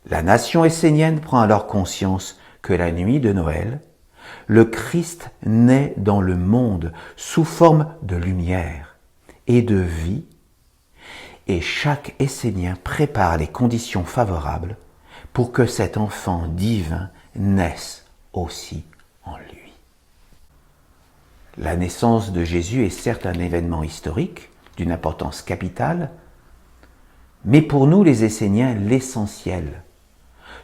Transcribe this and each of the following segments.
La nation essénienne prend alors conscience que la nuit de Noël, le Christ naît dans le monde sous forme de lumière et de vie, et chaque Essénien prépare les conditions favorables pour que cet enfant divin naisse aussi en lui. La naissance de Jésus est certes un événement historique d'une importance capitale, mais pour nous les Esséniens, l'essentiel,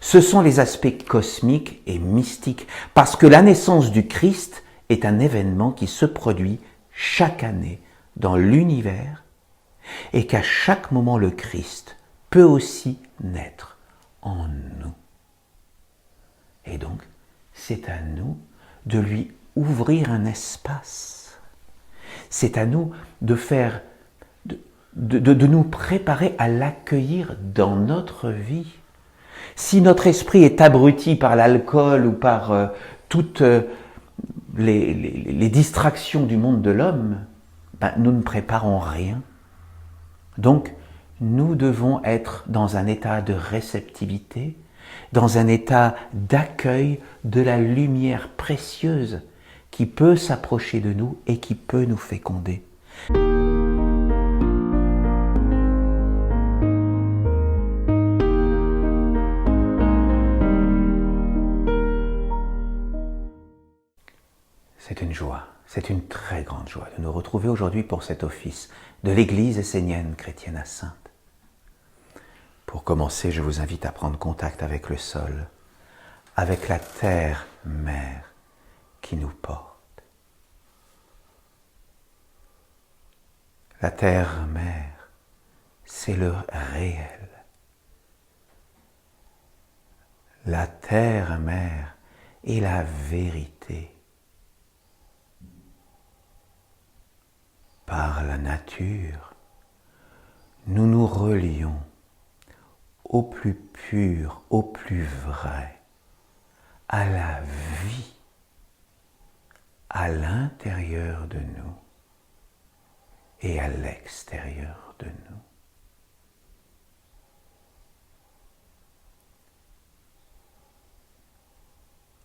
ce sont les aspects cosmiques et mystiques, parce que la naissance du Christ est un événement qui se produit chaque année dans l'univers et qu'à chaque moment le Christ peut aussi naître en nous. Et donc, c'est à nous de lui ouvrir un espace. C'est à nous de faire, de nous préparer à l'accueillir dans notre vie. Si notre esprit est abruti par l'alcool ou par toutes les distractions du monde de l'homme, nous ne préparons rien. Donc, nous devons être dans un état de réceptivité, dans un état d'accueil de la lumière précieuse qui peut s'approcher de nous et qui peut nous féconder. C'est une joie, c'est une très grande joie de nous retrouver aujourd'hui pour cet office de l'Église essénienne chrétienne à Saintes. Pour commencer, je vous invite à prendre contact avec le sol, avec la terre-mère qui nous porte. La terre-mère, c'est le réel. La terre-mère est la vérité. Par la nature, nous nous relions au plus pur, au plus vrai, à la vie, à l'intérieur de nous et à l'extérieur de nous.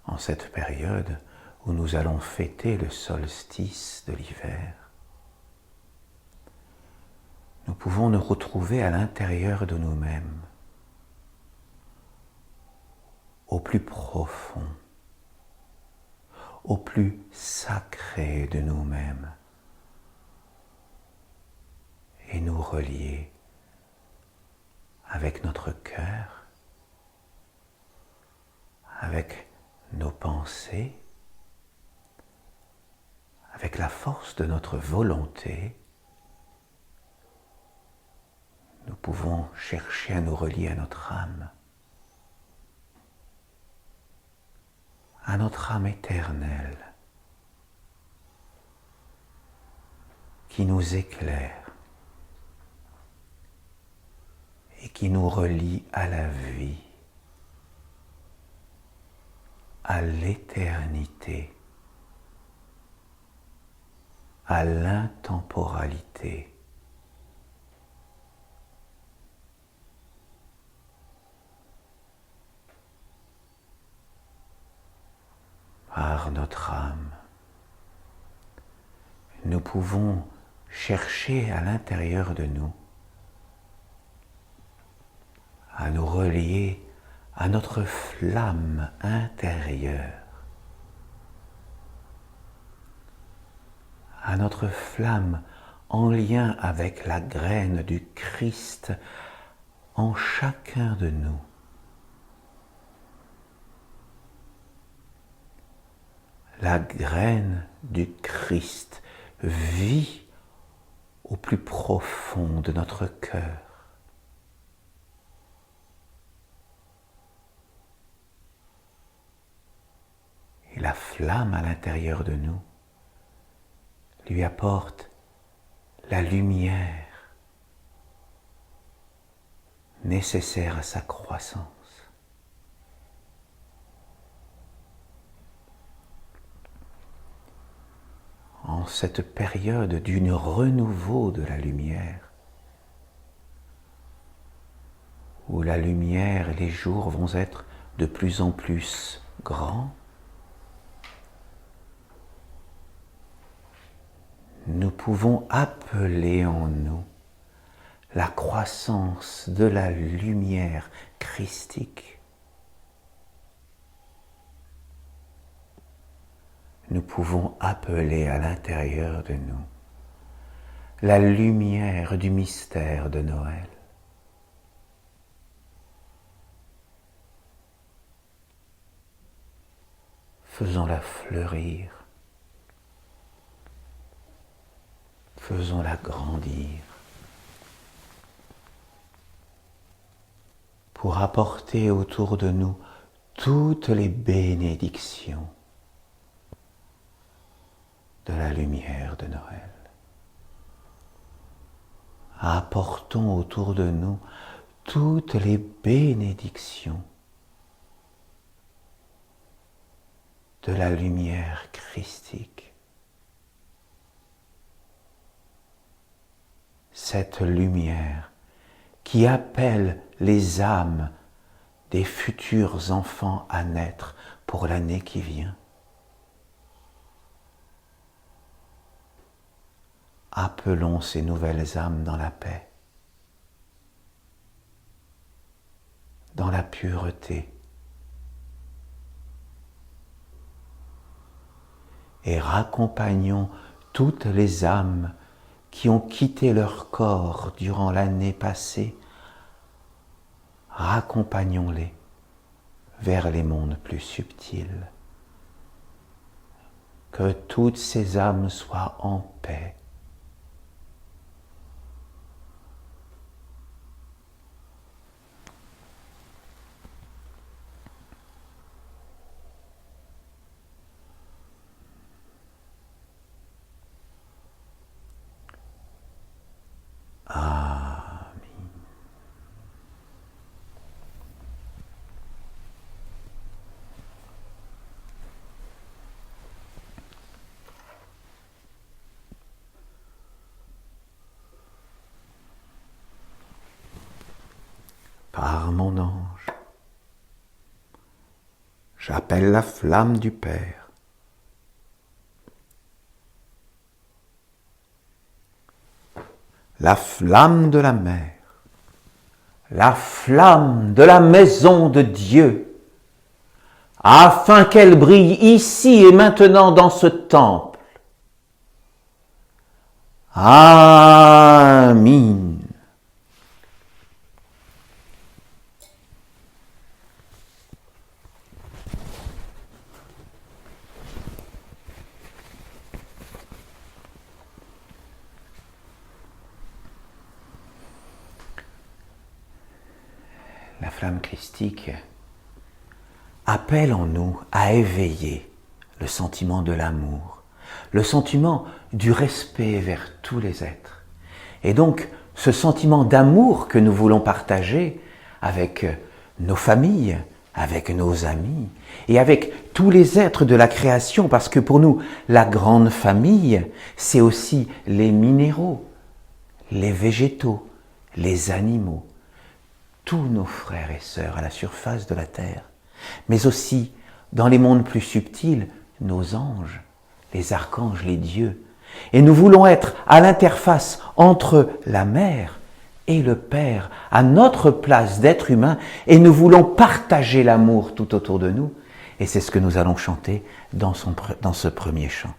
En cette période où nous allons fêter le solstice de l'hiver, nous pouvons nous retrouver à l'intérieur de nous-mêmes, au plus profond, au plus sacré de nous-mêmes, et nous relier avec notre cœur, avec nos pensées, avec la force de notre volonté. Nous pouvons chercher à nous relier à notre âme éternelle, qui nous éclaire et qui nous relie à la vie, à l'éternité, à l'intemporalité. Par notre âme, nous pouvons chercher à l'intérieur de nous à nous relier à notre flamme intérieure, à notre flamme en lien avec la graine du Christ en chacun de nous. La graine du Christ vit au plus profond de notre cœur. Et la flamme à l'intérieur de nous lui apporte la lumière nécessaire à sa croissance. En cette période d'une renouveau de la lumière, où la lumière et les jours vont être de plus en plus grands, nous pouvons appeler en nous la croissance de la lumière christique. Nous pouvons appeler à l'intérieur de nous la lumière du mystère de Noël. Faisons-la fleurir, faisons-la grandir, pour apporter autour de nous toutes les bénédictions de la lumière de Noël. Apportons autour de nous toutes les bénédictions de la lumière christique. Cette lumière qui appelle les âmes des futurs enfants à naître pour l'année qui vient. Appelons ces nouvelles âmes dans la paix, dans la pureté, et raccompagnons toutes les âmes qui ont quitté leur corps durant l'année passée. Raccompagnons-les vers les mondes plus subtils. Que toutes ces âmes soient en paix. Par mon ange, j'appelle la flamme du Père, la flamme de la Mère, la flamme de la maison de Dieu, afin qu'elle brille ici et maintenant dans ce temple. Amen. La flamme christique appelle en nous à éveiller le sentiment de l'amour, le sentiment du respect vers tous les êtres. Et donc, ce sentiment d'amour que nous voulons partager avec nos familles, avec nos amis et avec tous les êtres de la création, parce que pour nous, la grande famille, c'est aussi les minéraux, les végétaux, les animaux, tous nos frères et sœurs à la surface de la terre, mais aussi dans les mondes plus subtils, nos anges, les archanges, les dieux. Et nous voulons être à l'interface entre la mère et le Père, à notre place d'être humain, et nous voulons partager l'amour tout autour de nous. Et c'est ce que nous allons chanter dans ce premier chant.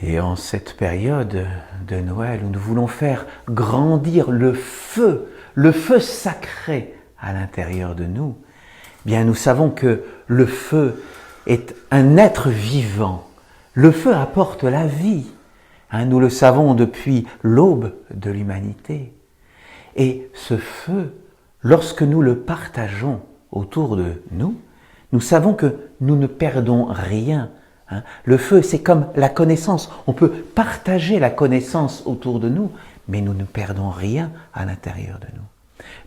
Et en cette période de Noël où nous voulons faire grandir le feu sacré à l'intérieur de nous, bien nous savons que le feu est un être vivant. Le feu apporte la vie. Nous le savons depuis l'aube de l'humanité. Et ce feu, lorsque nous le partageons autour de nous, nous savons que nous ne perdons rien. Le feu, c'est comme la connaissance. On peut partager la connaissance autour de nous, mais nous ne perdons rien à l'intérieur de nous.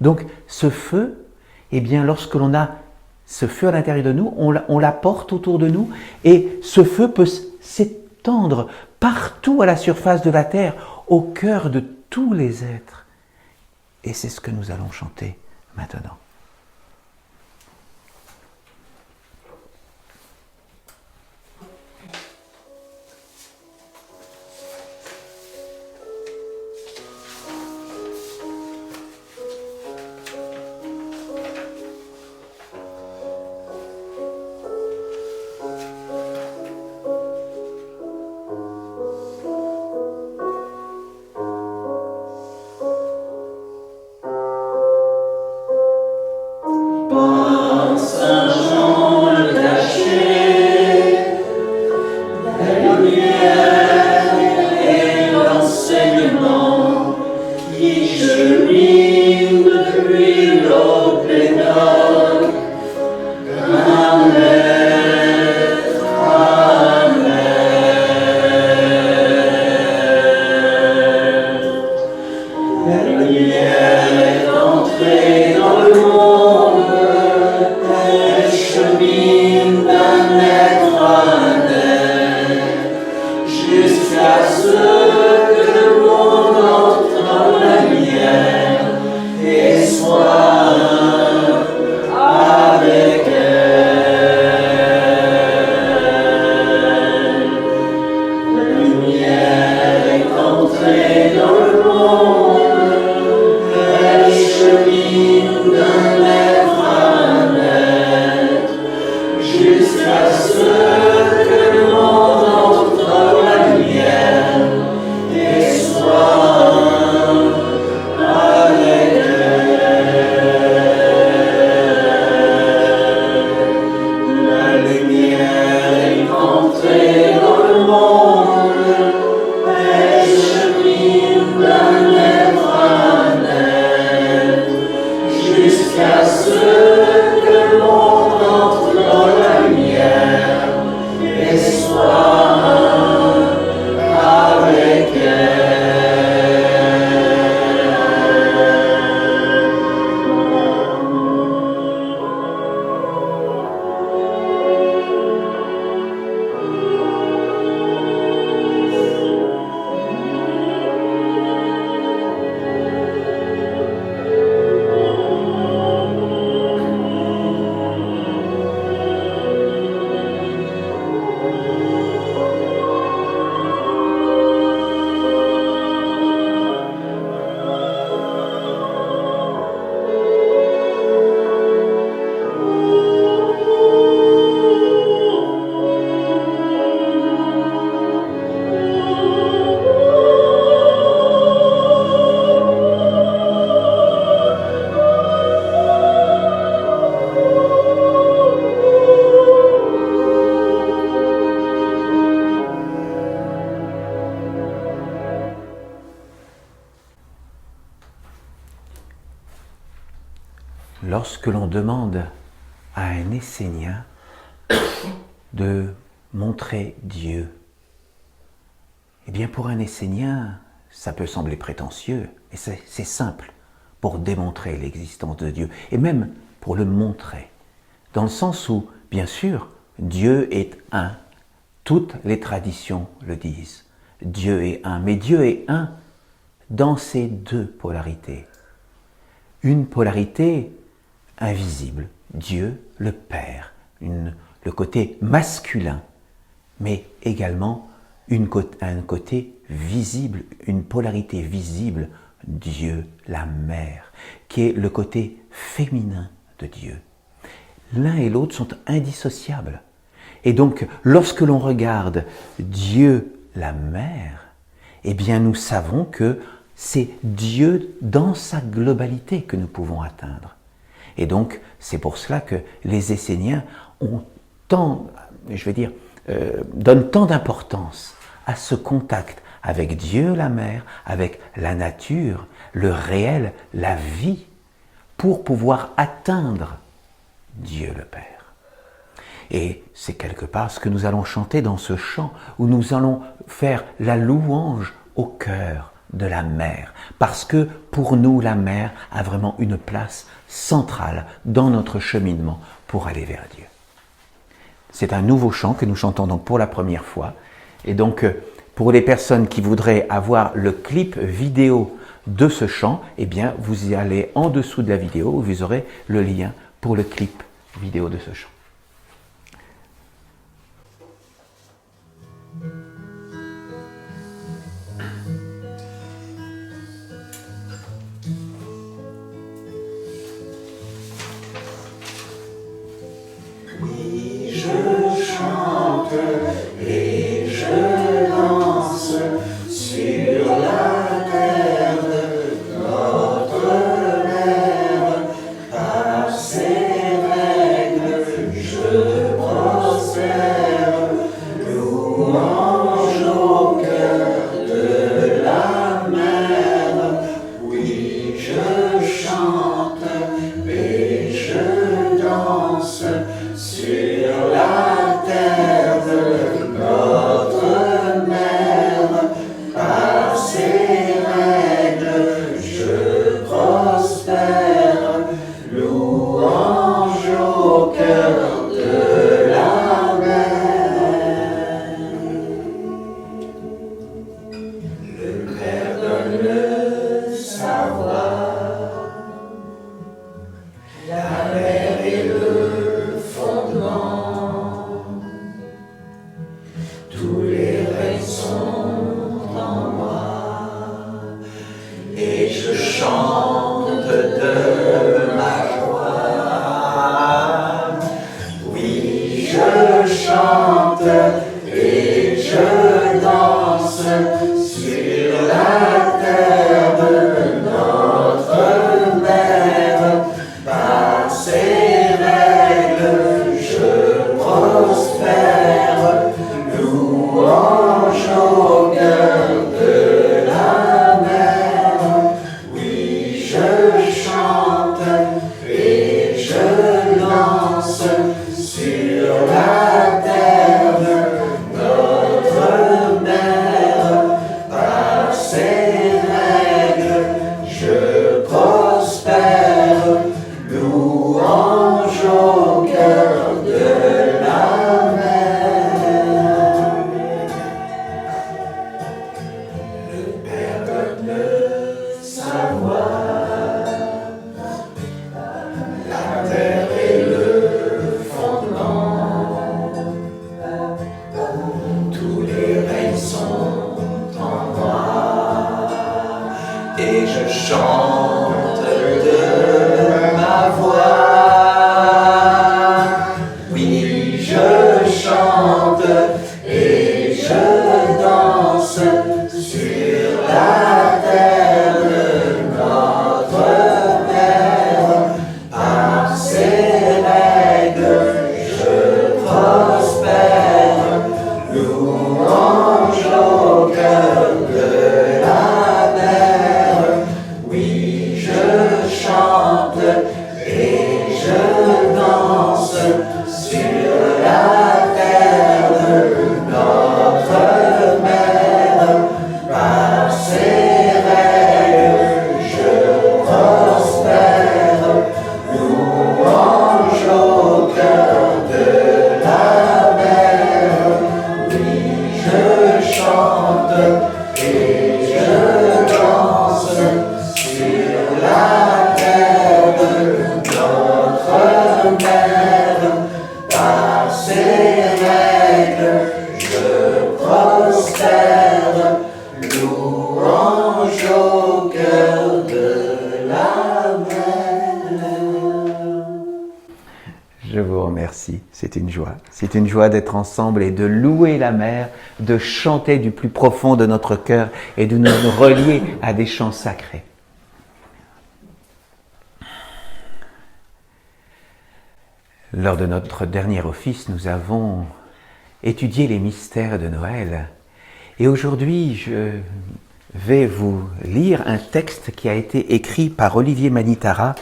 Donc, ce feu, eh bien, lorsque l'on a ce feu à l'intérieur de nous, on l'apporte autour de nous, et ce feu peut s'étendre partout à la surface de la terre, au cœur de tous les êtres. Et c'est ce que nous allons chanter maintenant. Jusqu'à ce que le monde entre dans la lumière lorsque l'on demande à un Essénien de montrer Dieu, eh bien pour un Essénien, ça peut sembler prétentieux, mais c'est simple pour démontrer l'existence de Dieu, et même pour le montrer, dans le sens où, bien sûr, Dieu est un. Toutes les traditions le disent. Dieu est un, mais Dieu est un dans ces deux polarités. Une polarité invisible, Dieu le Père, le côté masculin, mais également un côté visible, une polarité visible, Dieu, la mère, qui est le côté féminin de Dieu. L'un et l'autre sont indissociables. Et donc, lorsque l'on regarde Dieu, la mère, eh bien nous savons que c'est Dieu dans sa globalité que nous pouvons atteindre. Et donc, c'est pour cela que les Esséniens ont donnent tant d'importance à ce contact avec Dieu, la mère, avec la nature, le réel, la vie, pour pouvoir atteindre Dieu le Père. Et c'est quelque part ce que nous allons chanter dans ce chant, où nous allons faire la louange au cœur de la mère, parce que pour nous, la mère a vraiment une place centrale dans notre cheminement pour aller vers Dieu. C'est un nouveau chant que nous chantons donc pour la première fois, et donc pour les personnes qui voudraient avoir le clip vidéo de ce chant, eh bien vous y allez en dessous de la vidéo, où vous aurez le lien pour le clip vidéo de ce chant. Oui, je chante et je danse sur la terre de notre mère. Par ses règles, je prospère, louange au cœur de la mer. Oui, je chante et je danse sur la terre de notre mère. Par ses règles, je prospère, louange au cœur de la mer. Le Père donne le savoir, la mère est le fondement. Tous les règnes sont en moi, et je chante de ma joie. Oui, je chante et je danse sur la terre de notre mère. Par ses règles, je prospère, louange au cœur de la mer. Oui, je chante et je danse sur la terre de notre mère. Par ses règles, je prospère, louange au cœur de la mer. Le Père donne le savoir, la terre est le fondement. Tous les règnes sont en moi, et je chante de ma voix. Oui, je chante et je danse sur la terre de notre mère. Par ses règles, je prospère, louange au cœur de la mer. Oui, je chante et je prosterne, louange au cœur de la mer. Je vous remercie, c'est une joie. C'est une joie d'être ensemble et de louer la mer, de chanter du plus profond de notre cœur et de nous relier à des chants sacrés. Lors de notre dernier office, nous avons étudié les mystères de Noël. Et aujourd'hui, je vais vous lire un texte qui a été écrit par Olivier Manitara,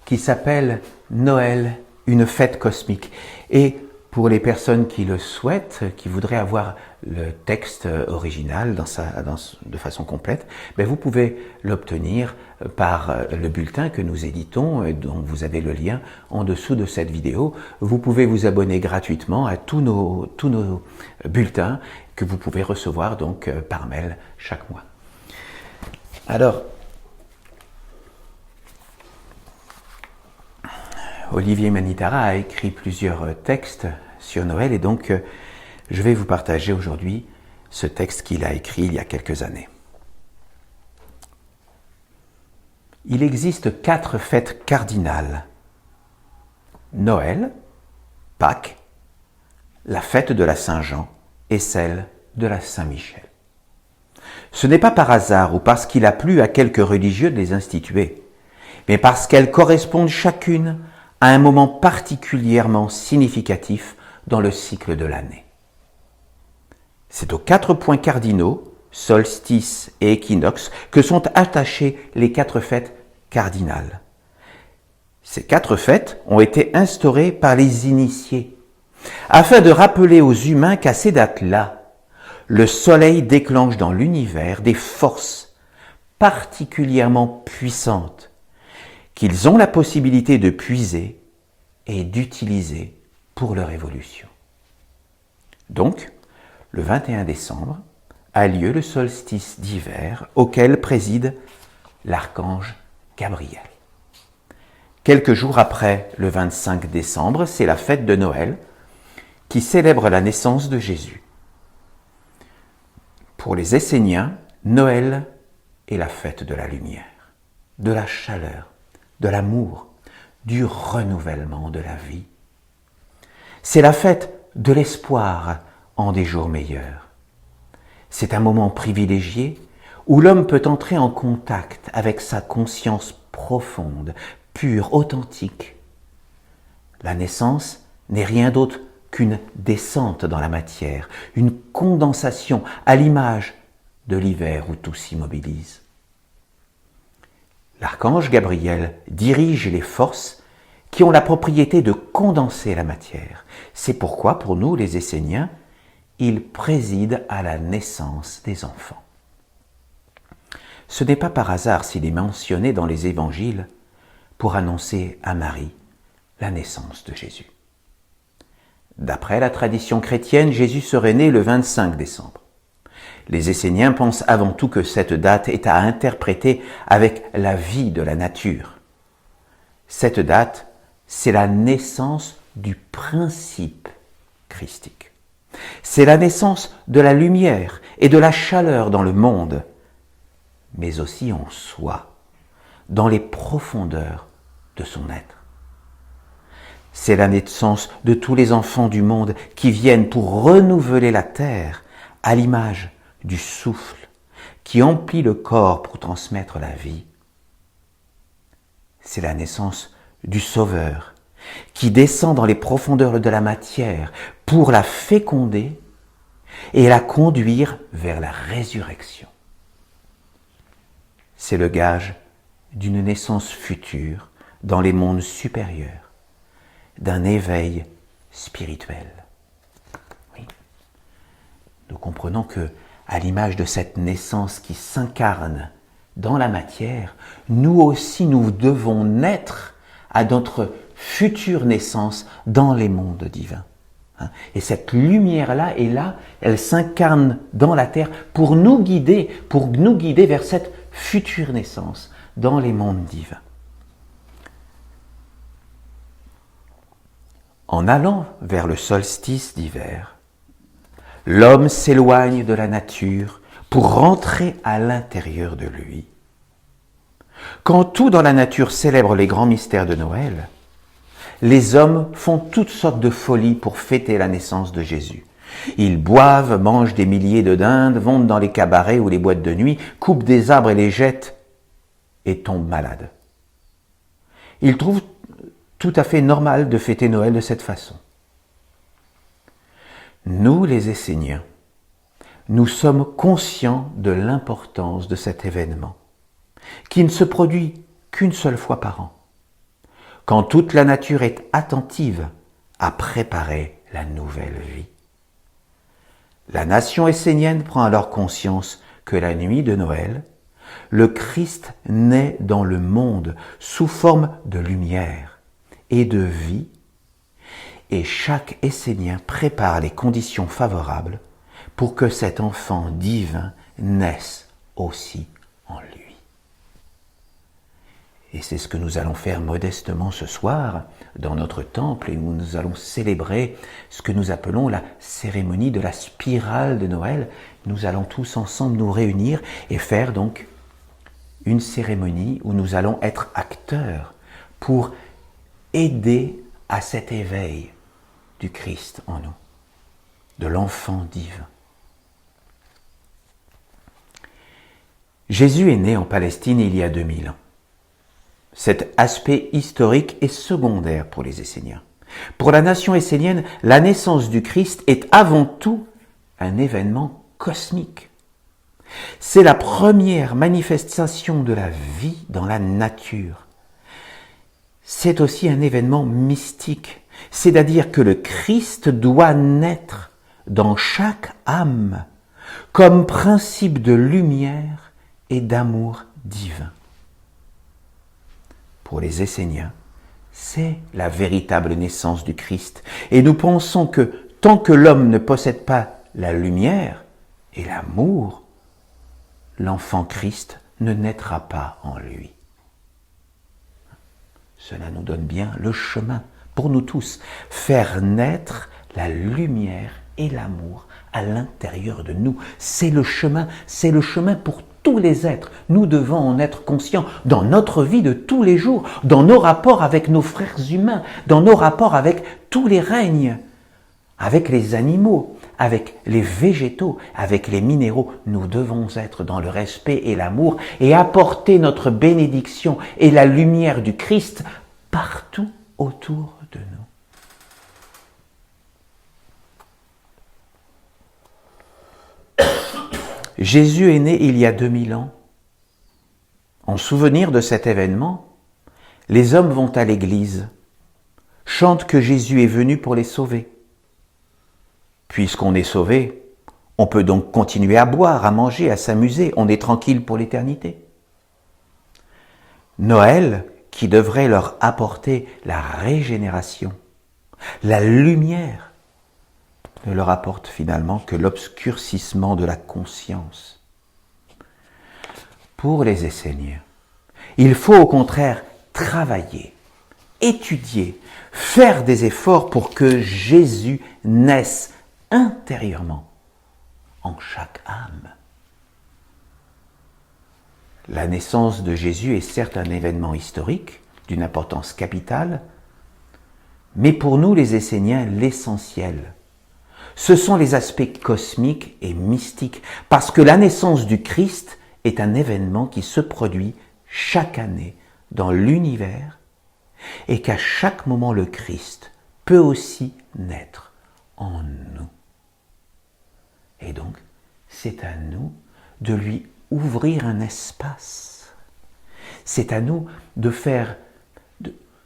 qui s'appelle « Noël, une fête cosmique ». Et pour les personnes qui le souhaitent, qui voudraient avoir le texte original de façon complète, vous pouvez l'obtenir par le bulletin que nous éditons, dont vous avez le lien en dessous de cette vidéo. Vous pouvez vous abonner gratuitement à tous nos bulletins que vous pouvez recevoir donc par mail chaque mois. Alors, Olivier Manitara a écrit plusieurs textes sur Noël et donc je vais vous partager aujourd'hui ce texte qu'il a écrit il y a quelques années. Il existe 4 fêtes cardinales. Noël, Pâques, la fête de la Saint-Jean et celle de la Saint-Michel. Ce n'est pas par hasard ou parce qu'il a plu à quelques religieux de les instituer, mais parce qu'elles correspondent chacune à un moment particulièrement significatif dans le cycle de l'année. C'est aux 4 points cardinaux, solstice et équinoxe, que sont attachées les 4 fêtes cardinales. Ces 4 fêtes ont été instaurées par les initiés, afin de rappeler aux humains qu'à ces dates-là, le soleil déclenche dans l'univers des forces particulièrement puissantes qu'ils ont la possibilité de puiser et d'utiliser pour leur évolution. Donc, le 21 décembre a lieu le solstice d'hiver auquel préside l'archange Gabriel. Quelques jours après le 25 décembre, c'est la fête de Noël qui célèbre la naissance de Jésus. Pour les Esséniens, Noël est la fête de la lumière, de la chaleur, de l'amour, du renouvellement de la vie. C'est la fête de l'espoir en des jours meilleurs. C'est un moment privilégié où l'homme peut entrer en contact avec sa conscience profonde, pure, authentique. La naissance n'est rien d'autre qu'une descente dans la matière, une condensation à l'image de l'hiver où tout s'immobilise. L'archange Gabriel dirige les forces qui ont la propriété de condenser la matière. C'est pourquoi, pour nous, les Esséniens, il préside à la naissance des enfants. Ce n'est pas par hasard s'il est mentionné dans les évangiles pour annoncer à Marie la naissance de Jésus. D'après la tradition chrétienne, Jésus serait né le 25 décembre. Les Esséniens pensent avant tout que cette date est à interpréter avec la vie de la nature. Cette date, c'est la naissance du principe christique. C'est la naissance de la lumière et de la chaleur dans le monde, mais aussi en soi, dans les profondeurs de son être. C'est la naissance de tous les enfants du monde qui viennent pour renouveler la terre à l'image du souffle qui emplit le corps pour transmettre la vie. C'est la naissance du Sauveur qui descend dans les profondeurs de la matière pour la féconder et la conduire vers la résurrection. C'est le gage d'une naissance future dans les mondes supérieurs, d'un éveil spirituel. Oui. Nous comprenons que, à l'image de cette naissance qui s'incarne dans la matière, nous aussi nous devons naître à notre future naissance dans les mondes divins. Et cette lumière-là est là, elle s'incarne dans la terre pour nous guider vers cette future naissance dans les mondes divins. En allant vers le solstice d'hiver, L'homme s'éloigne de la nature pour rentrer à l'intérieur de lui. Quand tout dans la nature célèbre les grands mystères de Noël, les hommes font toutes sortes de folies pour fêter la naissance de Jésus. Ils boivent, mangent des milliers de dindes, vont dans les cabarets ou les boîtes de nuit, coupent des arbres et les jettent et tombent malades. Ils trouvent tout à fait normal de fêter Noël de cette façon. Nous, les Esséniens, nous sommes conscients de l'importance de cet événement, qui ne se produit qu'une seule fois par an, quand toute la nature est attentive à préparer la nouvelle vie. La nation essénienne prend alors conscience que la nuit de Noël, le Christ naît dans le monde sous forme de lumière et de vie, et chaque Essénien prépare les conditions favorables pour que cet enfant divin naisse aussi en lui. Et c'est ce que nous allons faire modestement ce soir dans notre temple, et où nous allons célébrer ce que nous appelons la cérémonie de la spirale de Noël. Nous allons tous ensemble nous réunir et faire donc une cérémonie où nous allons être acteurs pour aider à cet éveil du Christ en nous, de l'enfant divin. Jésus est né en Palestine il y a 2000 ans. Cet aspect historique est secondaire pour les Esséniens. Pour la nation essénienne, la naissance du Christ est avant tout un événement cosmique. C'est la première manifestation de la vie dans la nature. C'est aussi un événement mystique, c'est-à-dire que le Christ doit naître dans chaque âme comme principe de lumière et d'amour divin. Pour les Esséniens, c'est la véritable naissance du Christ. Et nous pensons que tant que l'homme ne possède pas la lumière et l'amour, l'enfant Christ ne naîtra pas en lui. Cela nous donne bien le chemin pour nous tous, faire naître la lumière et l'amour à l'intérieur de nous. C'est le chemin pour tous les êtres. Nous devons en être conscients dans notre vie de tous les jours, dans nos rapports avec nos frères humains, dans nos rapports avec tous les règnes, avec les animaux, avec les végétaux, avec les minéraux. Nous devons être dans le respect et l'amour et apporter notre bénédiction et la lumière du Christ partout autour de nous. Jésus est né il y a 2000 ans. En souvenir de cet événement, les hommes vont à l'église, chantent que Jésus est venu pour les sauver. Puisqu'on est sauvé, on peut donc continuer à boire, à manger, à s'amuser, on est tranquille pour l'éternité. Noël, qui devrait leur apporter la régénération, la lumière, ne leur apporte finalement que l'obscurcissement de la conscience. Pour les Esséniens, il faut au contraire travailler, étudier, faire des efforts pour que Jésus naisse intérieurement en chaque âme. La naissance de Jésus est certes un événement historique, d'une importance capitale, mais pour nous les Esséniens, l'essentiel, ce sont les aspects cosmiques et mystiques, parce que la naissance du Christ est un événement qui se produit chaque année dans l'univers et qu'à chaque moment le Christ peut aussi naître en nous. Et donc, c'est à nous de lui ouvrir un espace. C'est à nous de faire,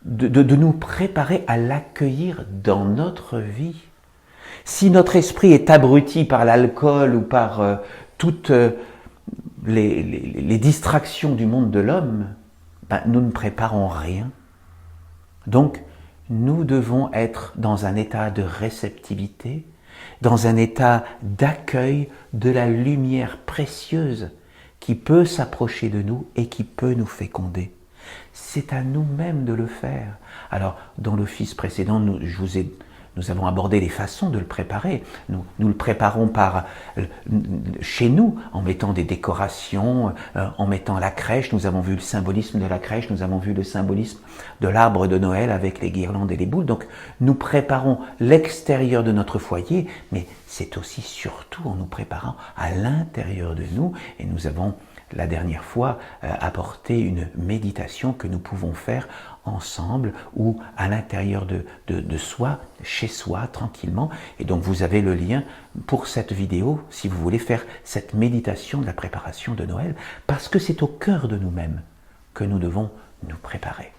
de nous préparer à l'accueillir dans notre vie. Si notre esprit est abruti par l'alcool ou par toutes les distractions du monde de l'homme, nous ne préparons rien. Donc, nous devons être dans un état de réceptivité, dans un état d'accueil de la lumière précieuse qui peut s'approcher de nous et qui peut nous féconder. C'est à nous-mêmes de le faire. Alors, dans l'office précédent, je vous ai nous avons abordé les façons de le préparer. Nous le préparons chez nous, en mettant des décorations, en mettant la crèche. Nous avons vu le symbolisme de la crèche, nous avons vu le symbolisme de l'arbre de Noël avec les guirlandes et les boules. Donc nous préparons l'extérieur de notre foyer, mais c'est aussi surtout en nous préparant à l'intérieur de nous. Et nous avons la dernière fois apporté une méditation que nous pouvons faire ensemble ou à l'intérieur de soi, chez soi, tranquillement. Et donc vous avez le lien pour cette vidéo si vous voulez faire cette méditation de la préparation de Noël, parce que c'est au cœur de nous-mêmes que nous devons nous préparer.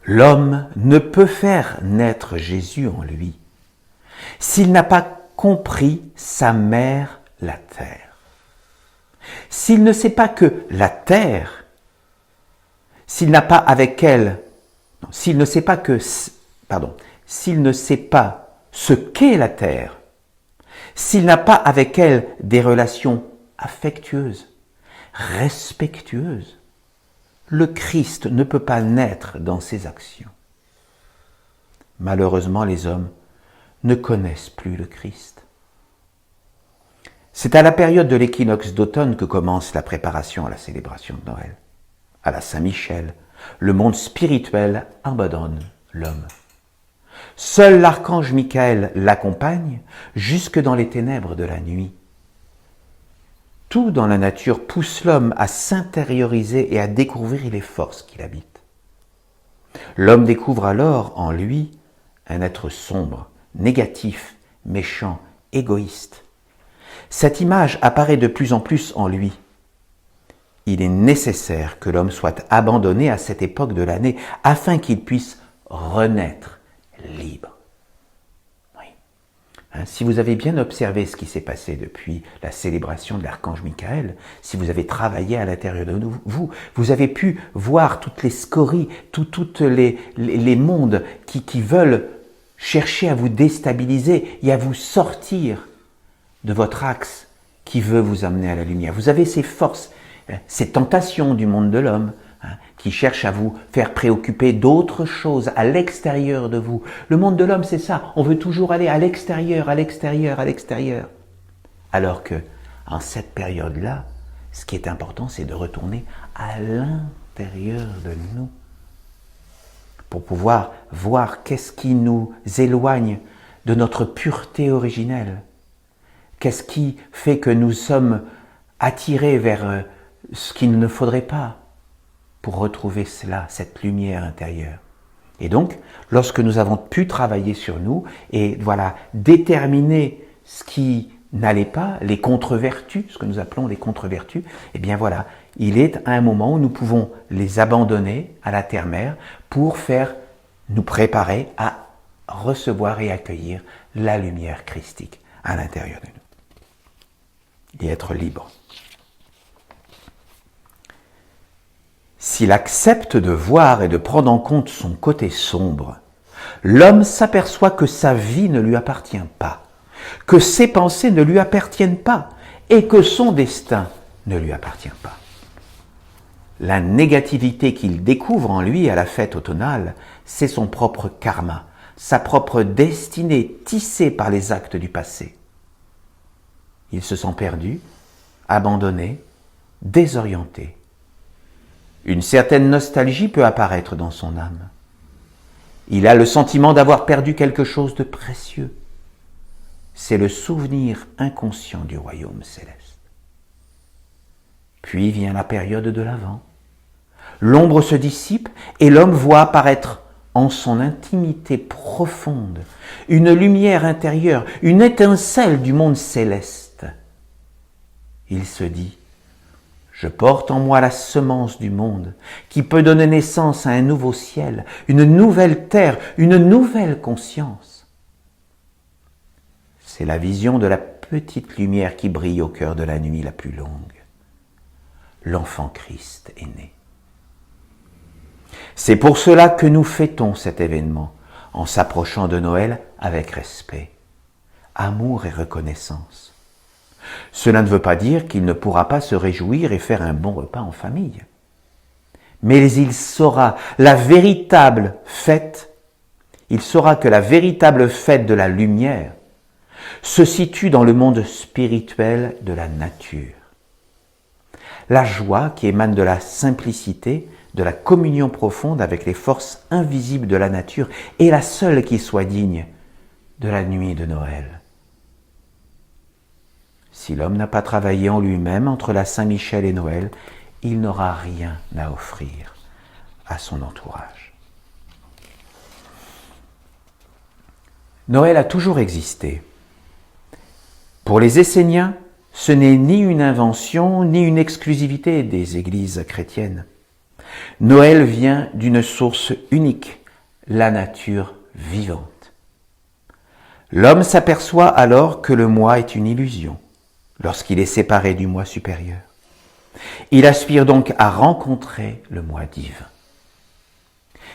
L'homme ne peut faire naître Jésus en lui s'il n'a pas compris sa mère, la terre. S'il ne sait pas que la terre, s'il n'a pas avec elle, non, s'il ne sait pas s'il ne sait pas ce qu'est la terre, s'il n'a pas avec elle des relations affectueuses, respectueuses, le Christ ne peut pas naître dans ses actions. Malheureusement, les hommes ne connaissent plus le Christ. C'est à la période de l'équinoxe d'automne que commence la préparation à la célébration de Noël. À la Saint-Michel, le monde spirituel abandonne l'homme. Seul l'archange Michael l'accompagne jusque dans les ténèbres de la nuit. Tout dans la nature pousse l'homme à s'intérioriser et à découvrir les forces qui l'habitent. L'homme découvre alors en lui un être sombre, négatif, méchant, égoïste. Cette image apparaît de plus en plus en lui. Il est nécessaire que l'homme soit abandonné à cette époque de l'année afin qu'il puisse renaître libre. Oui. Si vous avez bien observé ce qui s'est passé depuis la célébration de l'archange Michael, si vous avez travaillé à l'intérieur de vous, vous avez pu voir toutes les scories, toutes les mondes qui veulent chercher à vous déstabiliser et à vous sortir de votre axe qui veut vous amener à la lumière. Vous avez ces forces, ces tentations du monde de l'homme qui cherchent à vous faire préoccuper d'autres choses à l'extérieur de vous. Le monde de l'homme, c'est ça. On veut toujours aller à l'extérieur, à l'extérieur, à l'extérieur. Alors que, en cette période-là, ce qui est important, c'est de retourner à l'intérieur de nous pour pouvoir voir qu'est-ce qui nous éloigne de notre pureté originelle. Qu'est-ce qui fait que nous sommes attirés vers ce qu'il ne faudrait pas pour retrouver cela, cette lumière intérieure. Et donc, lorsque nous avons pu travailler sur nous et voilà, déterminer ce qui n'allait pas, les contre-vertus, ce que nous appelons les contre-vertus, eh bien voilà, il est un moment où nous pouvons les abandonner à la terre-mère pour nous préparer à recevoir et accueillir la lumière christique à l'intérieur de nous. Et être libre. S'il accepte de voir et de prendre en compte son côté sombre, l'homme s'aperçoit que sa vie ne lui appartient pas, que ses pensées ne lui appartiennent pas et que son destin ne lui appartient pas. La négativité qu'il découvre en lui à la fête automnale, c'est son propre karma, sa propre destinée tissée par les actes du passé. Il se sent perdu, abandonné, désorienté. Une certaine nostalgie peut apparaître dans son âme. Il a le sentiment d'avoir perdu quelque chose de précieux. C'est le souvenir inconscient du royaume céleste. Puis vient la période de l'Avent. L'ombre se dissipe et l'homme voit apparaître en son intimité profonde une lumière intérieure, une étincelle du monde céleste. Il se dit: je porte en moi la semence du monde qui peut donner naissance à un nouveau ciel, une nouvelle terre, une nouvelle conscience. C'est la vision de la petite lumière qui brille au cœur de la nuit la plus longue. L'enfant Christ est né. C'est pour cela que nous fêtons cet événement en s'approchant de Noël avec respect, amour et reconnaissance. Cela ne veut pas dire qu'il ne pourra pas se réjouir et faire un bon repas en famille. Mais il saura que la véritable fête de la lumière se situe dans le monde spirituel de la nature. La joie qui émane de la simplicité, de la communion profonde avec les forces invisibles de la nature est la seule qui soit digne de la nuit de Noël. Si l'homme n'a pas travaillé en lui-même entre la Saint-Michel et Noël, il n'aura rien à offrir à son entourage. Noël a toujours existé. Pour les Esséniens, ce n'est ni une invention, ni une exclusivité des églises chrétiennes. Noël vient d'une source unique, la nature vivante. L'homme s'aperçoit alors que le moi est une illusion, lorsqu'il est séparé du moi supérieur. Il aspire donc à rencontrer le moi divin.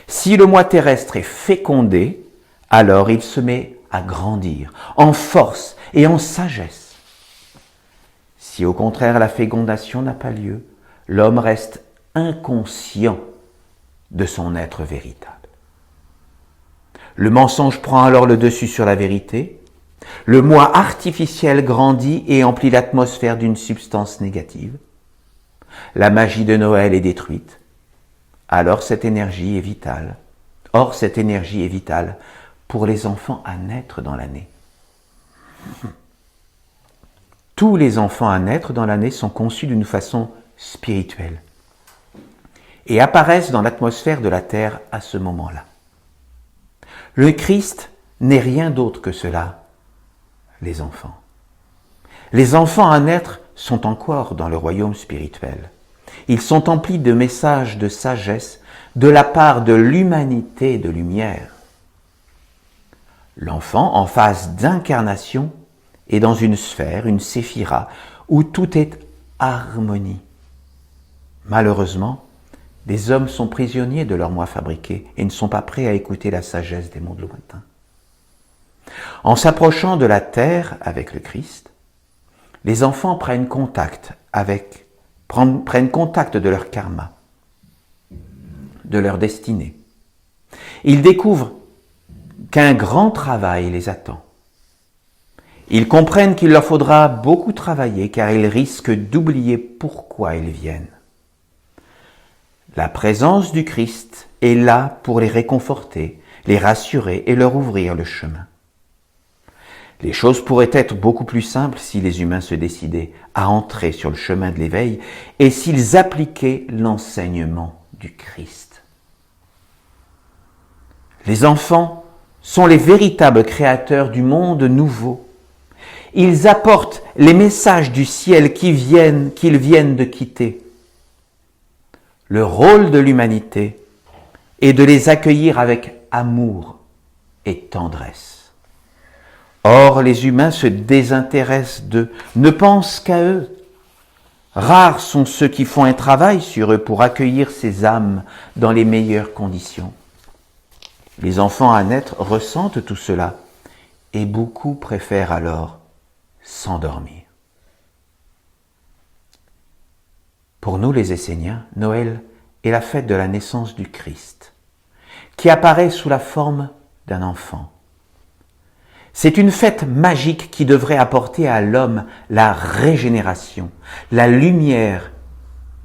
Si le moi terrestre est fécondé, alors il se met à grandir, en force et en sagesse. Si au contraire la fécondation n'a pas lieu, l'homme reste inconscient de son être véritable. Le mensonge prend alors le dessus sur la vérité, le moi artificiel grandit et emplit l'atmosphère d'une substance négative. La magie de Noël est détruite, alors cette énergie est vitale. Or, cette énergie est vitale pour les enfants à naître dans l'année. Tous les enfants à naître dans l'année sont conçus d'une façon spirituelle et apparaissent dans l'atmosphère de la terre à ce moment-là. Le Christ n'est rien d'autre que cela, les enfants. Les enfants à naître sont encore dans le royaume spirituel. Ils sont emplis de messages de sagesse de la part de l'humanité de lumière. L'enfant, en phase d'incarnation, est dans une sphère, une séphira, où tout est harmonie. Malheureusement, des hommes sont prisonniers de leur moi fabriqué et ne sont pas prêts à écouter la sagesse des mondes lointains. En s'approchant de la terre avec le Christ, les enfants prennent contact de leur karma, de leur destinée. Ils découvrent qu'un grand travail les attend. Ils comprennent qu'il leur faudra beaucoup travailler car ils risquent d'oublier pourquoi ils viennent. La présence du Christ est là pour les réconforter, les rassurer et leur ouvrir le chemin. Les choses pourraient être beaucoup plus simples si les humains se décidaient à entrer sur le chemin de l'éveil et s'ils appliquaient l'enseignement du Christ. Les enfants sont les véritables créateurs du monde nouveau. Ils apportent les messages du ciel qu'ils viennent de quitter. Le rôle de l'humanité est de les accueillir avec amour et tendresse. Or, les humains se désintéressent d'eux, ne pensent qu'à eux. Rares sont ceux qui font un travail sur eux pour accueillir ces âmes dans les meilleures conditions. Les enfants à naître ressentent tout cela et beaucoup préfèrent alors s'endormir. Pour nous les Esséniens, Noël est la fête de la naissance du Christ, qui apparaît sous la forme d'un enfant. C'est une fête magique qui devrait apporter à l'homme la régénération, la lumière,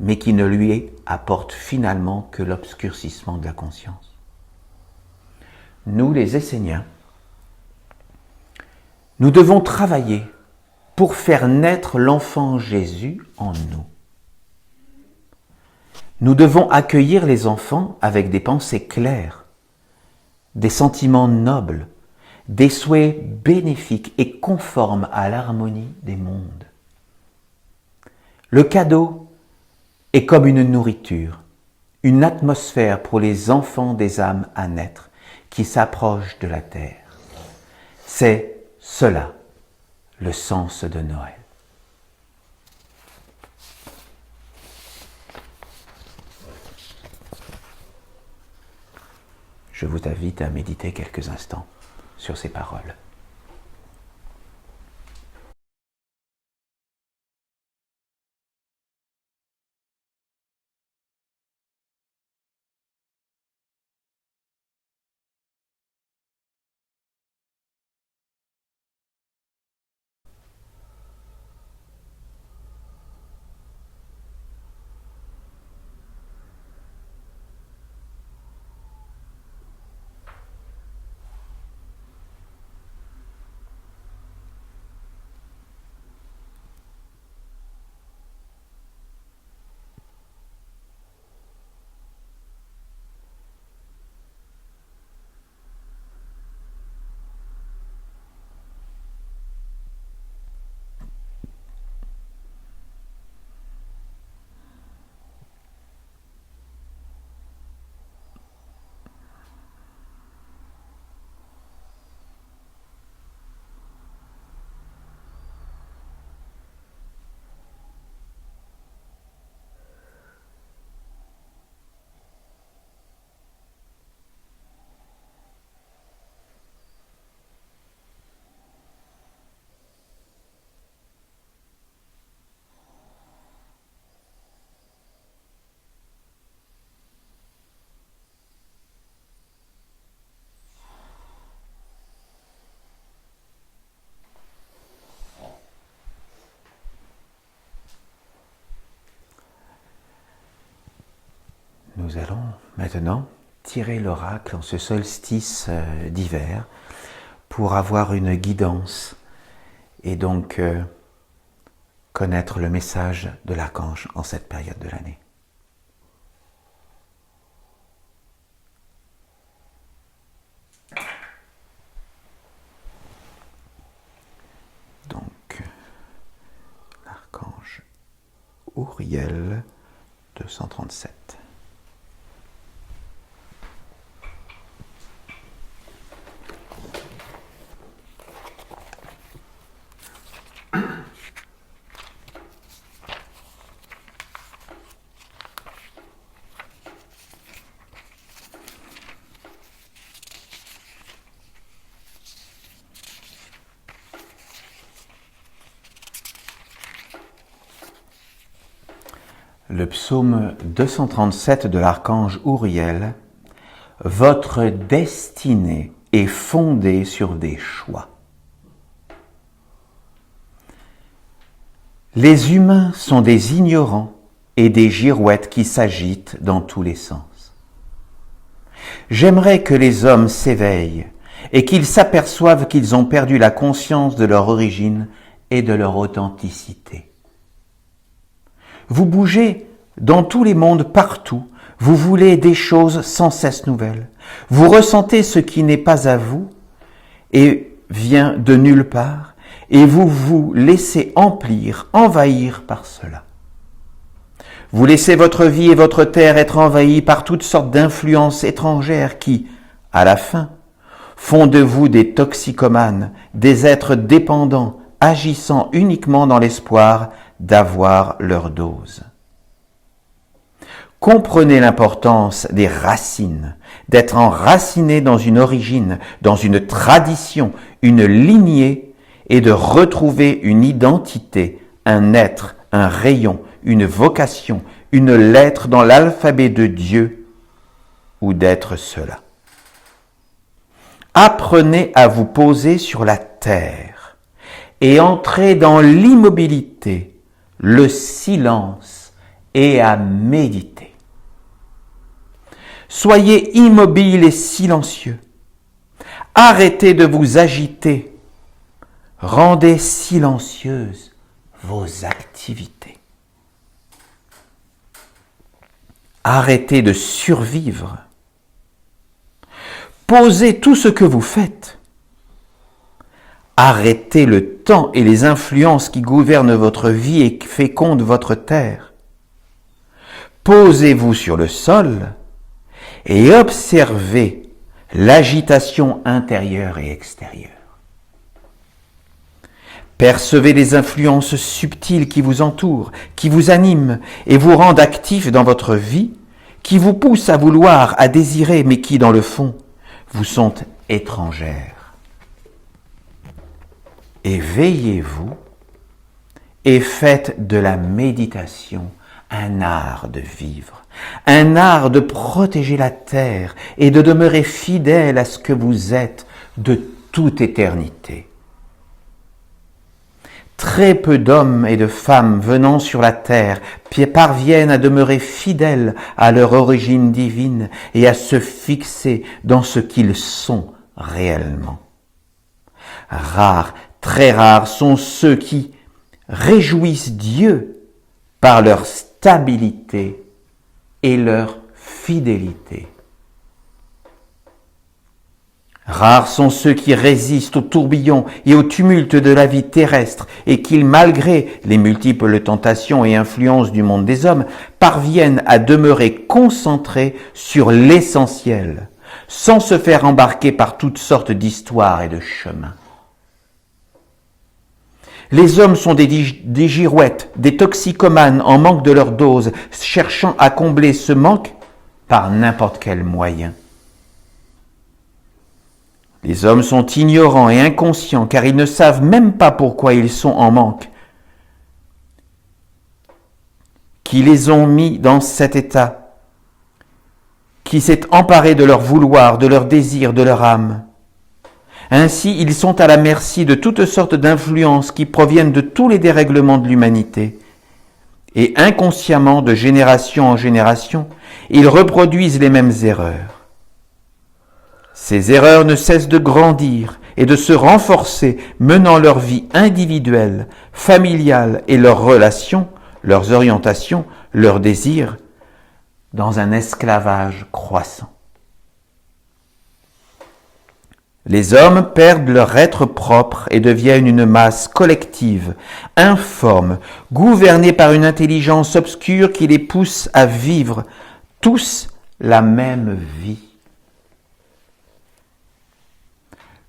mais qui ne lui apporte finalement que l'obscurcissement de la conscience. Nous, les Esséniens, nous devons travailler pour faire naître l'enfant Jésus en nous. Nous devons accueillir les enfants avec des pensées claires, des sentiments nobles, des souhaits bénéfiques et conformes à l'harmonie des mondes. Le cadeau est comme une nourriture, une atmosphère pour les enfants des âmes à naître qui s'approchent de la terre. C'est cela, le sens de Noël. Je vous invite à méditer quelques instants sur ces paroles. nous allons maintenant tirer l'oracle en ce solstice d'hiver pour avoir une guidance et donc connaître le message de l'archange en cette période de l'année. Donc, l'archange Uriel 237. Le psaume 237 de l'archange Uriel, « Votre destinée est fondée sur des choix. » Les humains sont des ignorants et des girouettes qui s'agitent dans tous les sens. J'aimerais que les hommes s'éveillent et qu'ils s'aperçoivent qu'ils ont perdu la conscience de leur origine et de leur authenticité. Vous bougez dans tous les mondes partout, vous voulez des choses sans cesse nouvelles. Vous ressentez ce qui n'est pas à vous et vient de nulle part, et vous vous laissez envahir par cela. Vous laissez votre vie et votre terre être envahies par toutes sortes d'influences étrangères qui, à la fin, font de vous des toxicomanes, des êtres dépendants, agissant uniquement dans l'espoir d'avoir leur dose. Comprenez l'importance des racines, d'être enraciné dans une origine, dans une tradition, une lignée, et de retrouver une identité, un être, un rayon, une vocation, une lettre dans l'alphabet de Dieu, ou d'être cela. Apprenez à vous poser sur la terre et entrez dans l'immobilité, le silence et à méditer. Soyez immobile et silencieux. Arrêtez de vous agiter. Rendez silencieuses vos activités. Arrêtez de survivre. Posez tout ce que vous faites. Arrêtez le temps et les influences qui gouvernent votre vie et fécondent votre terre. Posez-vous sur le sol et observez l'agitation intérieure et extérieure. Percevez les influences subtiles qui vous entourent, qui vous animent et vous rendent actifs dans votre vie, qui vous poussent à vouloir, à désirer, mais qui, dans le fond, vous sont étrangères. Éveillez-vous et faites de la méditation un art de vivre, un art de protéger la terre et de demeurer fidèle à ce que vous êtes de toute éternité. Très peu d'hommes et de femmes venant sur la terre parviennent à demeurer fidèles à leur origine divine et à se fixer dans ce qu'ils sont réellement. Rares, très rares sont ceux qui réjouissent Dieu par leur stabilité et leur fidélité. Rares sont ceux qui résistent au tourbillon et au tumulte de la vie terrestre et qui, malgré les multiples tentations et influences du monde des hommes, parviennent à demeurer concentrés sur l'essentiel, sans se faire embarquer par toutes sortes d'histoires et de chemins. Les hommes sont des girouettes, des toxicomanes en manque de leur dose, cherchant à combler ce manque par n'importe quel moyen. Les hommes sont ignorants et inconscients car ils ne savent même pas pourquoi ils sont en manque, qui les ont mis dans cet état, qui s'est emparé de leur vouloir, de leur désir, de leur âme. Ainsi, ils sont à la merci de toutes sortes d'influences qui proviennent de tous les dérèglements de l'humanité. Et inconsciemment, de génération en génération, ils reproduisent les mêmes erreurs. Ces erreurs ne cessent de grandir et de se renforcer, menant leur vie individuelle, familiale et leurs relations, leurs orientations, leurs désirs, dans un esclavage croissant. Les hommes perdent leur être propre et deviennent une masse collective, informe, gouvernée par une intelligence obscure qui les pousse à vivre tous la même vie.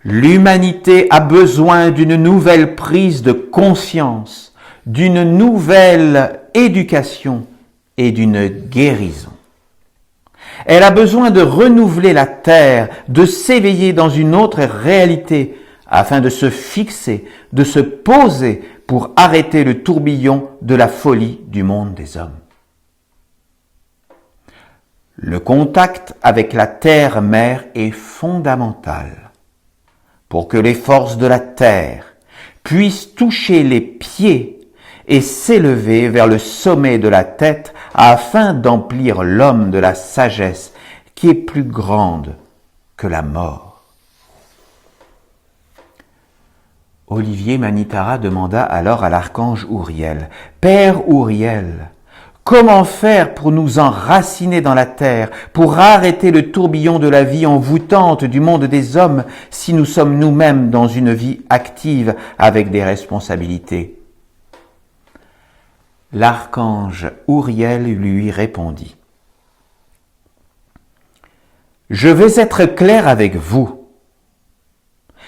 L'humanité a besoin d'une nouvelle prise de conscience, d'une nouvelle éducation et d'une guérison. Elle a besoin de renouveler la terre, de s'éveiller dans une autre réalité, afin de se fixer, de se poser pour arrêter le tourbillon de la folie du monde des hommes. Le contact avec la terre-mère est fondamental pour que les forces de la terre puissent toucher les pieds et s'élever vers le sommet de la tête afin d'emplir l'homme de la sagesse qui est plus grande que la mort. Olivier Manitara demanda alors à l'archange Ouriel, « Père Ouriel, comment faire pour nous enraciner dans la terre, pour arrêter le tourbillon de la vie envoûtante du monde des hommes si nous sommes nous-mêmes dans une vie active avec des responsabilités ?» L'archange Ouriel lui répondit, « Je vais être clair avec vous.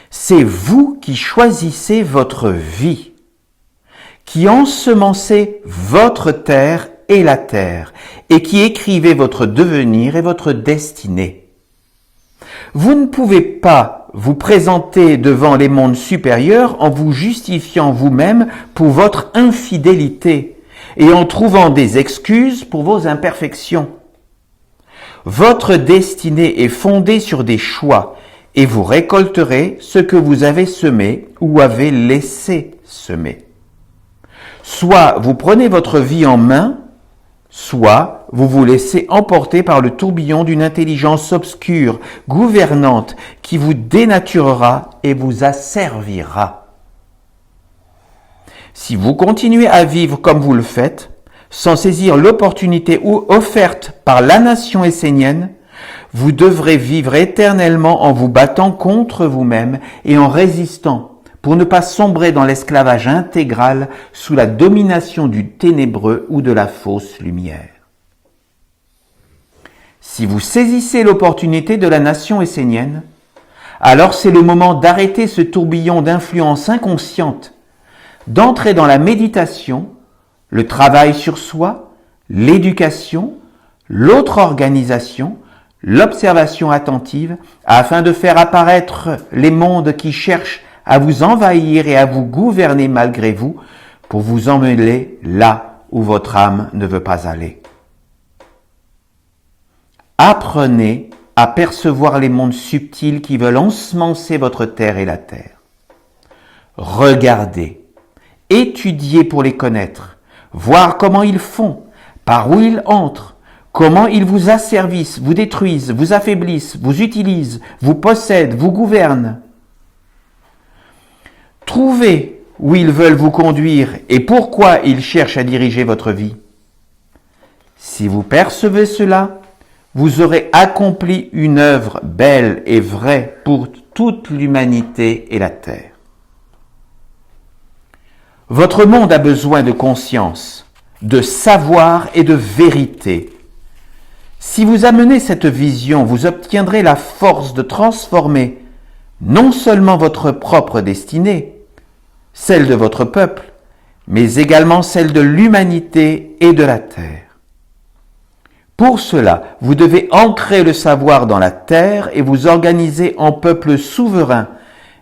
C'est vous qui choisissez votre vie, qui ensemencez votre terre et la terre, et qui écrivez votre devenir et votre destinée. Vous ne pouvez pas vous présenter devant les mondes supérieurs en vous justifiant vous-même pour votre infidélité et en trouvant des excuses pour vos imperfections. Votre destinée est fondée sur des choix et vous récolterez ce que vous avez semé ou avez laissé semer. Soit vous prenez votre vie en main, soit vous vous laissez emporter par le tourbillon d'une intelligence obscure, gouvernante, qui vous dénaturera et vous asservira. Si vous continuez à vivre comme vous le faites, sans saisir l'opportunité offerte par la nation essénienne, vous devrez vivre éternellement en vous battant contre vous-même et en résistant pour ne pas sombrer dans l'esclavage intégral sous la domination du ténébreux ou de la fausse lumière. Si vous saisissez l'opportunité de la nation essénienne, alors c'est le moment d'arrêter ce tourbillon d'influence inconsciente, d'entrer dans la méditation, le travail sur soi, l'éducation, l'auto-organisation, l'observation attentive, afin de faire apparaître les mondes qui cherchent à vous envahir et à vous gouverner malgré vous, pour vous emmener là où votre âme ne veut pas aller. Apprenez à percevoir les mondes subtils qui veulent ensemencer votre terre et la terre. Regardez, étudiez pour les connaître, voir comment ils font, par où ils entrent, comment ils vous asservissent, vous détruisent, vous affaiblissent, vous utilisent, vous possèdent, vous gouvernent. Trouvez où ils veulent vous conduire et pourquoi ils cherchent à diriger votre vie. Si vous percevez cela, vous aurez accompli une œuvre belle et vraie pour toute l'humanité et la terre. Votre monde a besoin de conscience, de savoir et de vérité. Si vous amenez cette vision, vous obtiendrez la force de transformer non seulement votre propre destinée, celle de votre peuple, mais également celle de l'humanité et de la terre. Pour cela, vous devez ancrer le savoir dans la terre et vous organiser en peuple souverain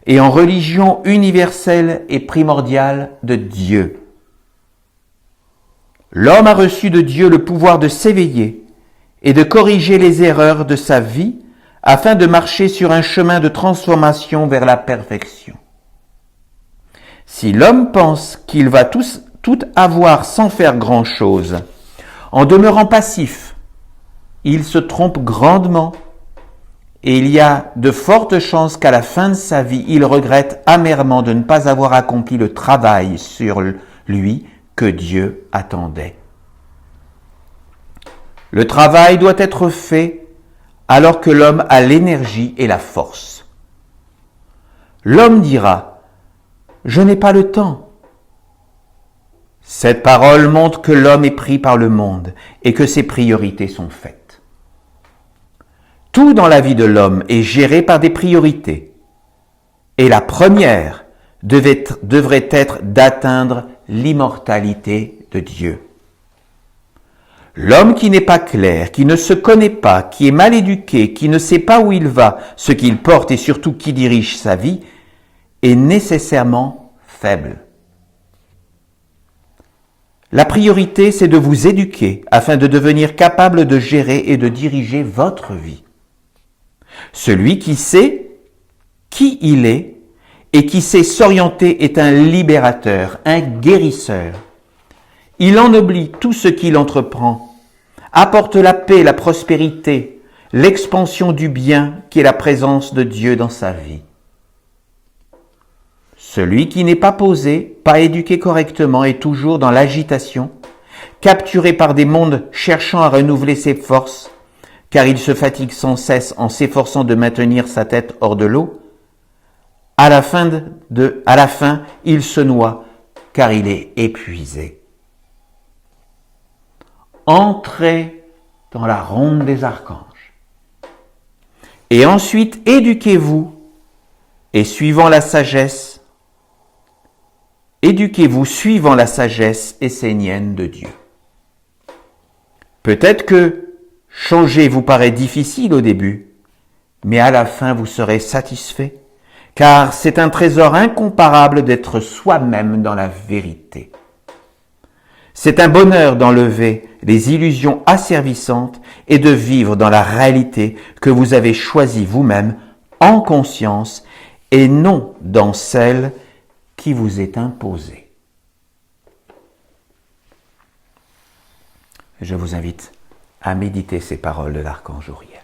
et en religion universelle et primordiale de Dieu. L'homme a reçu de Dieu le pouvoir de s'éveiller et de corriger les erreurs de sa vie afin de marcher sur un chemin de transformation vers la perfection. Si l'homme pense qu'il va tout avoir sans faire grand-chose, en demeurant passif, il se trompe grandement et il y a de fortes chances qu'à la fin de sa vie, il regrette amèrement de ne pas avoir accompli le travail sur lui que Dieu attendait. Le travail doit être fait alors que l'homme a l'énergie et la force. L'homme dira « Je n'ai pas le temps ». Cette parole montre que l'homme est pris par le monde et que ses priorités sont faites. Tout dans la vie de l'homme est géré par des priorités. Et la première devrait être d'atteindre l'immortalité de Dieu. L'homme qui n'est pas clair, qui ne se connaît pas, qui est mal éduqué, qui ne sait pas où il va, ce qu'il porte et surtout qui dirige sa vie, est nécessairement faible. La priorité, c'est de vous éduquer afin de devenir capable de gérer et de diriger votre vie. Celui qui sait qui il est et qui sait s'orienter est un libérateur, un guérisseur. Il ennoblit tout ce qu'il entreprend, apporte la paix, la prospérité, l'expansion du bien qui est la présence de Dieu dans sa vie. Celui qui n'est pas posé, pas éduqué correctement est toujours dans l'agitation, capturé par des mondes cherchant à renouveler ses forces, car il se fatigue sans cesse en s'efforçant de maintenir sa tête hors de l'eau. À la fin, il se noie, car il est épuisé. Entrez dans la ronde des archanges. Et ensuite, éduquez-vous, et suivant la sagesse, éduquez-vous suivant la sagesse essénienne de Dieu. Peut-être que changer vous paraît difficile au début, mais à la fin vous serez satisfait, car c'est un trésor incomparable d'être soi-même dans la vérité. C'est un bonheur d'enlever les illusions asservissantes et de vivre dans la réalité que vous avez choisie vous-même en conscience et non dans celle qui vous est imposée. Je vous invite à méditer ces paroles de l'archange Uriel.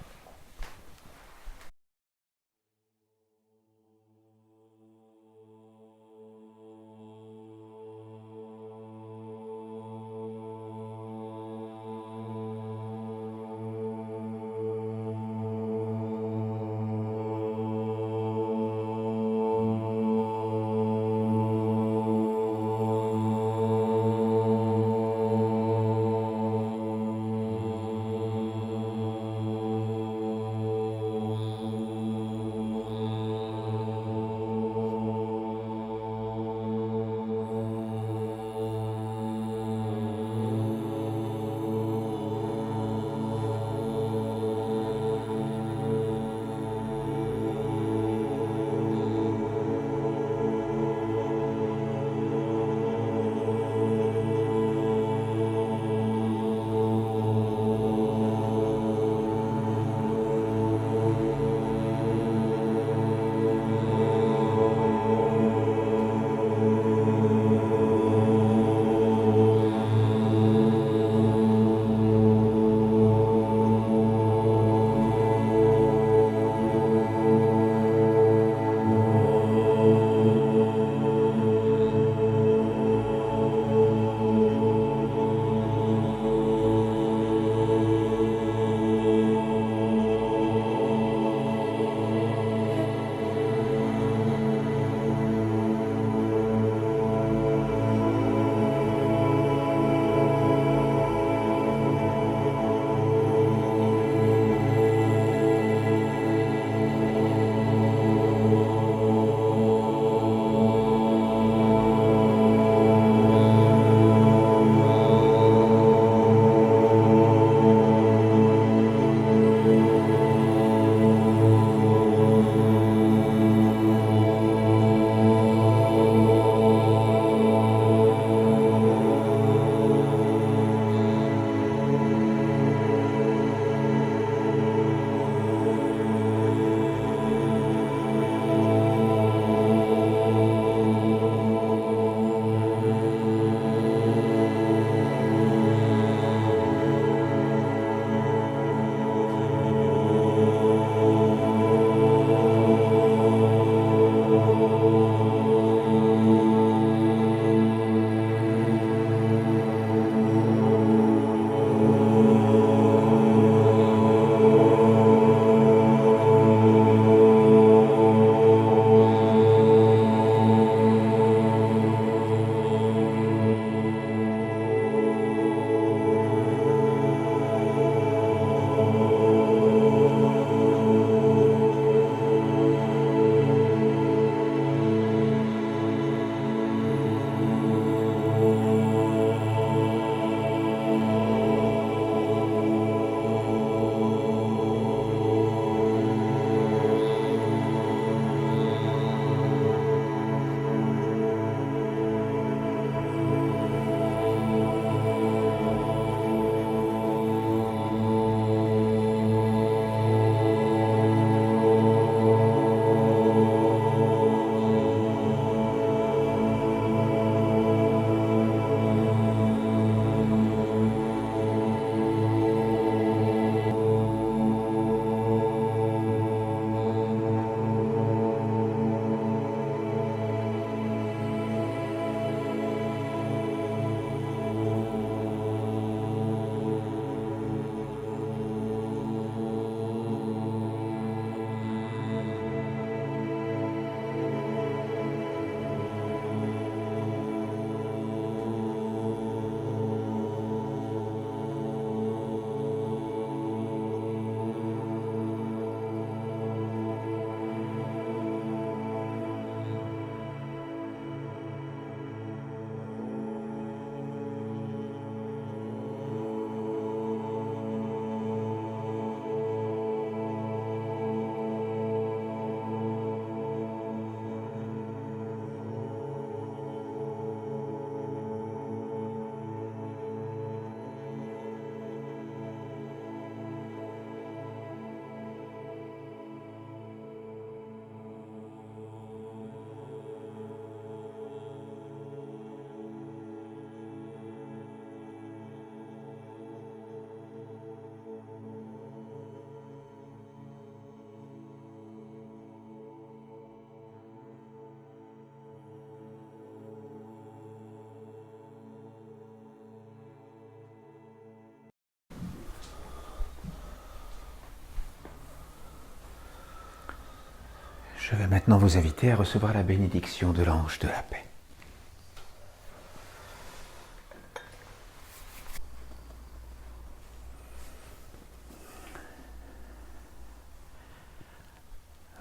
Je vais maintenant vous inviter à recevoir la bénédiction de l'ange de la paix.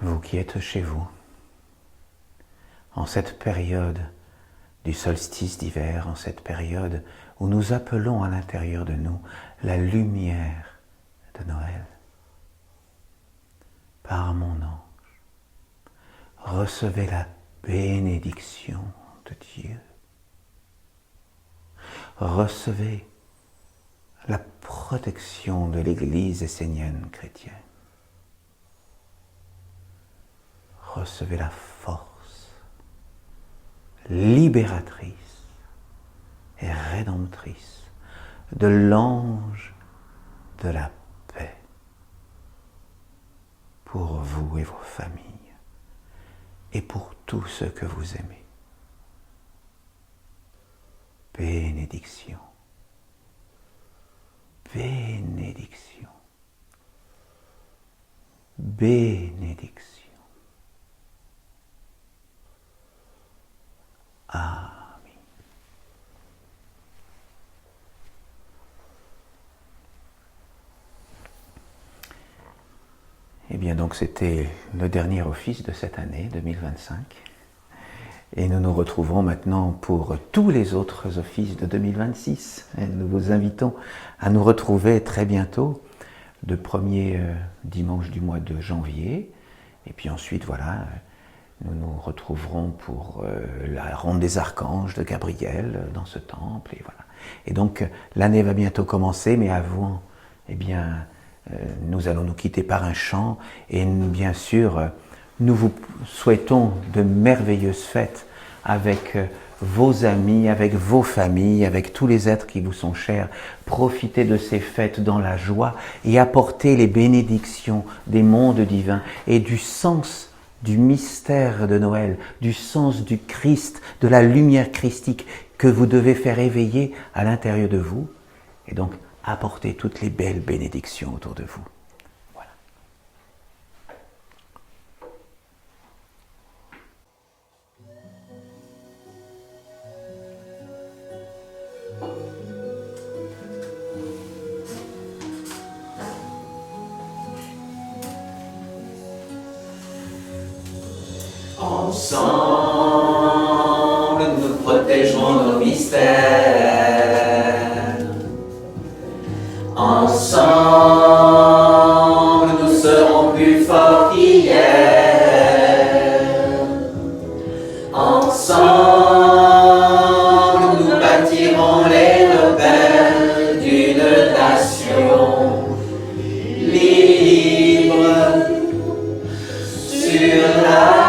Vous qui êtes chez vous, en cette période du solstice d'hiver, en cette période où nous appelons à l'intérieur de nous la lumière de Noël, par mon ange, recevez la bénédiction de Dieu. Recevez la protection de l'Église essénienne chrétienne. Recevez la force libératrice et rédemptrice de l'ange de la paix pour vous et vos familles et pour tous ceux que vous aimez. Bénédiction, bénédiction, bénédiction. Amen. Eh bien donc c'était le dernier office de cette année 2025 et nous nous retrouvons maintenant pour tous les autres offices de 2026 et nous vous invitons à nous retrouver très bientôt le premier dimanche du mois de janvier et puis ensuite voilà nous nous retrouverons pour la ronde des archanges de Gabriel dans ce temple. Et voilà. Et donc, l'année va bientôt commencer, mais avant, eh bien, nous allons nous quitter par un chant. Et bien sûr, nous vous souhaitons de merveilleuses fêtes avec vos amis, avec vos familles, avec tous les êtres qui vous sont chers. Profitez de ces fêtes dans la joie et apportez les bénédictions des mondes divins et du sens du mystère de Noël, du sens du Christ, de la lumière christique que vous devez faire éveiller à l'intérieur de vous. Et donc, apportez toutes les belles bénédictions autour de vous. Voilà. Ensemble, nous protégerons nos mystères. Ensemble, nous serons plus forts qu'hier. Ensemble, nous bâtirons les rebelles d'une nation libre sur la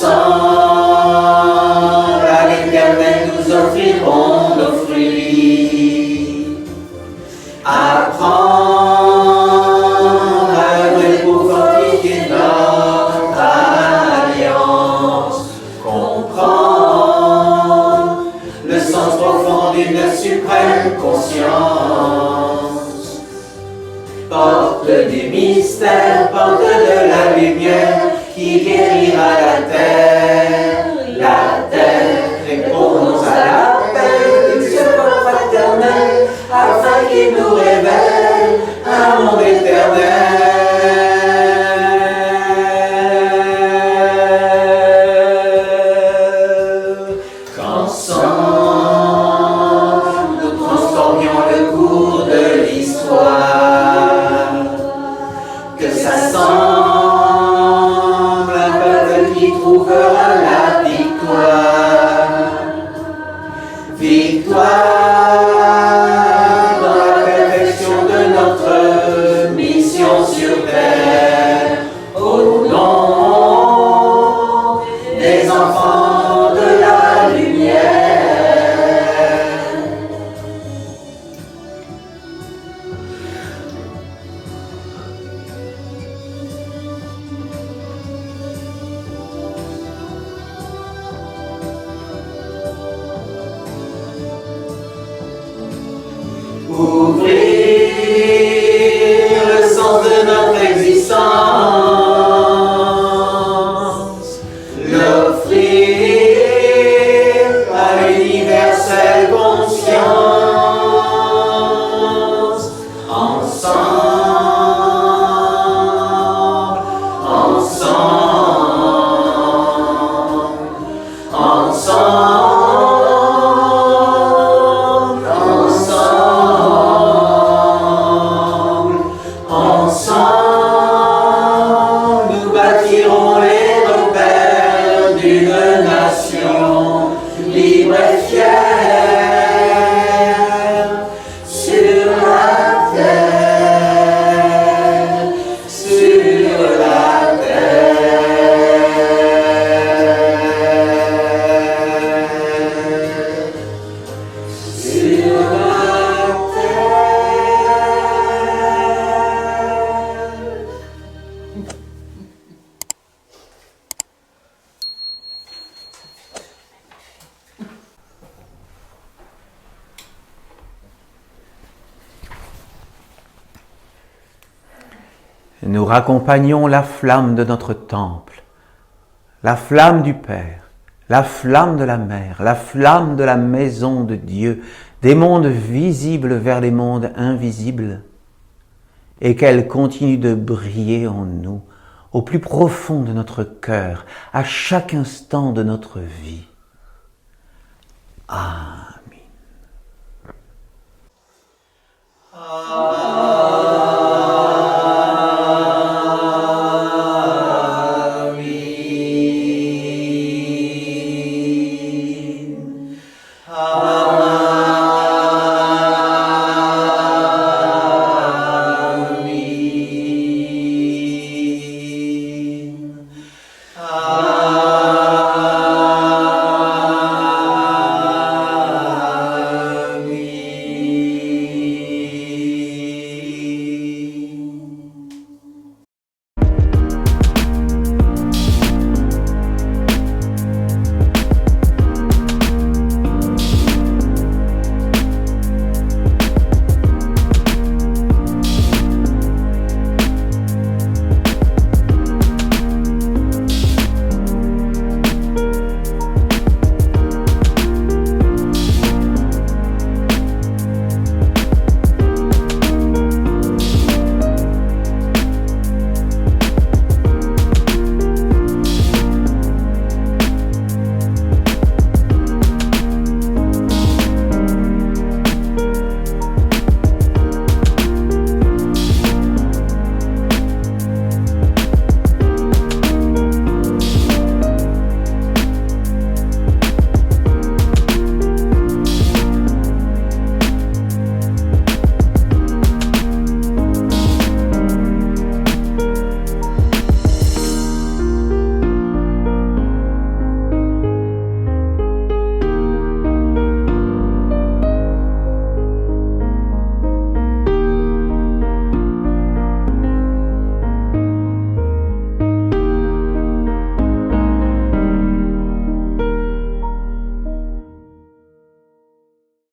ensemble, à l'Éternel nous offrirons nos fruits. Apprendre à œuvrer pour fortifier notre alliance. Comprendre le sens profond d'une suprême conscience. Porte du mystère, porte de la lumière, qui guérira la terre répondons à l'appel du Dieu fraternel, afin qu'il nous révèle un monde éternel. Qu'ensemble nous transformions le cours de l'histoire, que ça semble trouve vivrai fier sur la terre, sur la terre, sur la Nous raccompagnons la flamme de notre temple, la flamme du Père, la flamme de la Mère, la flamme de la maison de Dieu, des mondes visibles vers les mondes invisibles, et qu'elle continue de briller en nous, au plus profond de notre cœur, à chaque instant de notre vie. Amen. Amen.